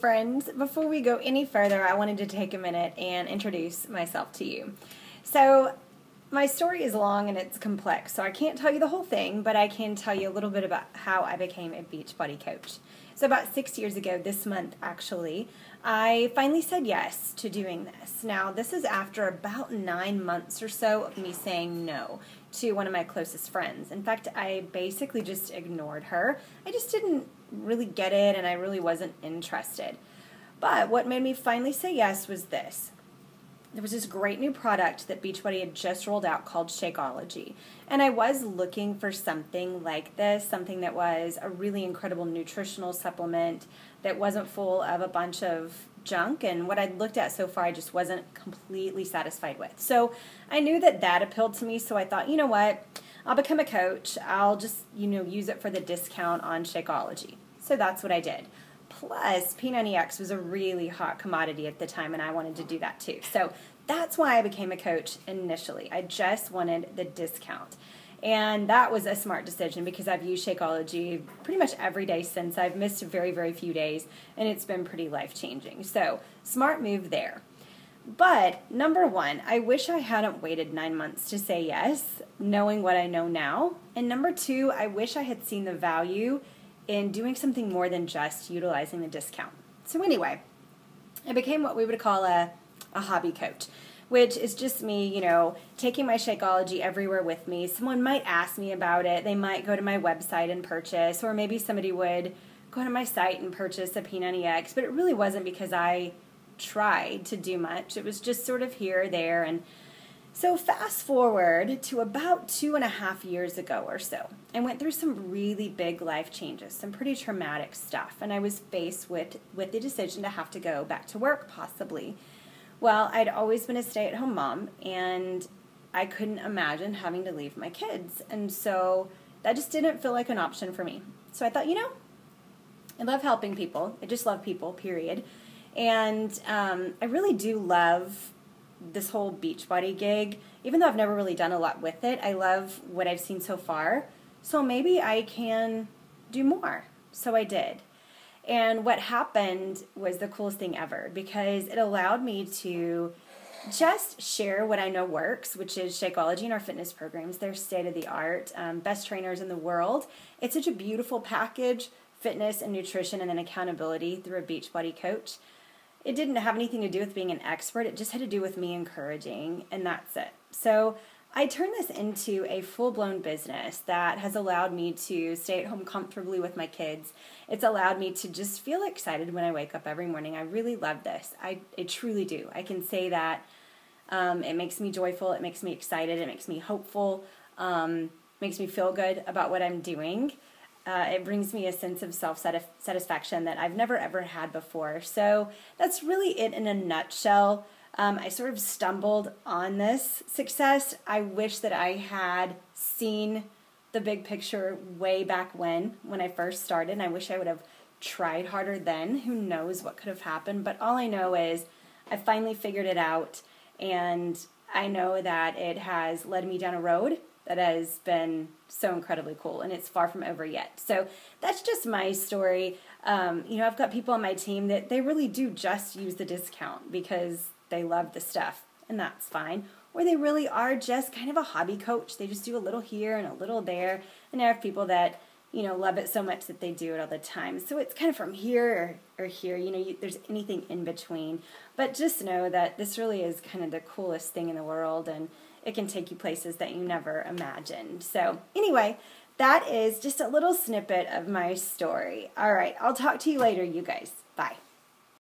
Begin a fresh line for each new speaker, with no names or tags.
friends. Before we go any further, I wanted to take a minute and introduce myself to you. So, my story is long and it's complex, so I can't tell you the whole thing, but I can tell you a little bit about how I became a Beachbody coach. So about 6 years ago, this month actually, I finally said yes to doing this. Now, this is after about 9 months or so of me saying no to one of my closest friends. In fact, I basically just ignored her. I just didn't really get it, and I really wasn't interested. But what made me finally say yes was this. There was this great new product that Beachbody had just rolled out called Shakeology. And I was looking for something like this, something that was a really incredible nutritional supplement that wasn't full of a bunch of junk. And what I'd looked at so far, I just wasn't completely satisfied with. So I knew that that appealed to me, so I thought, you know what, I'll become a coach. I'll just, use it for the discount on Shakeology. So that's what I did. Plus, P90X was a really hot commodity at the time, and I wanted to do that too. So that's why I became a coach initially. I just wanted the discount. And that was a smart decision because I've used Shakeology pretty much every day since. I've missed very, very few days, and it's been pretty life-changing. So, smart move there. But, number one, I wish I hadn't waited 9 months to say yes, knowing what I know now. And number two, I wish I had seen the value in doing something more than just utilizing the discount. So anyway, I became what we would call a hobby coach, which is just me, taking my Shakeology everywhere with me. Someone might ask me about it. They might go to my website and purchase, or maybe somebody would go to my site and purchase a P90X, but it really wasn't because I tried to do much. It was just sort of here or there. And so fast forward to about 2.5 years ago or so, I went through some really big life changes, some pretty traumatic stuff, and I was faced with the decision to have to go back to work possibly. Well, I'd always been a stay-at-home mom, and I couldn't imagine having to leave my kids, and so that just didn't feel like an option for me. So I thought, I love helping people. I just love people, period. And I really do love this whole Beachbody gig. Even though I've never really done a lot with it, I love what I've seen so far. So maybe I can do more. So I did. And what happened was the coolest thing ever because it allowed me to just share what I know works, which is Shakeology and our fitness programs. They're state-of-the-art, best trainers in the world. It's such a beautiful package, fitness and nutrition and then accountability through a Beachbody coach. It didn't have anything to do with being an expert. It just had to do with me encouraging, and that's it. So I turned this into a full-blown business that has allowed me to stay at home comfortably with my kids. It's allowed me to just feel excited when I wake up every morning. I really love this. I truly do. I can say that it makes me joyful. It makes me excited. It makes me hopeful. Makes me feel good about what I'm doing. It brings me a sense of self-satisfaction that I've never ever had before. So that's really it in a nutshell. I sort of stumbled on this success. I wish that I had seen the big picture way back when I first started, and I wish I would have tried harder then. Who knows what could have happened, but all I know is I finally figured it out, and I know that it has led me down a road that has been so incredibly cool, and it's far from over yet. So that's just my story. I've got people on my team that they really do just use the discount because they love the stuff, and that's fine. Or they really are just kind of a hobby coach. They just do a little here and a little there, and I have people that, love it so much that they do it all the time. So it's kind of from here or here, there's anything in between. But just know that this really is kind of the coolest thing in the world, and it can take you places that you never imagined. So anyway, that is just a little snippet of my story. All right, I'll talk to you later, you guys. Bye.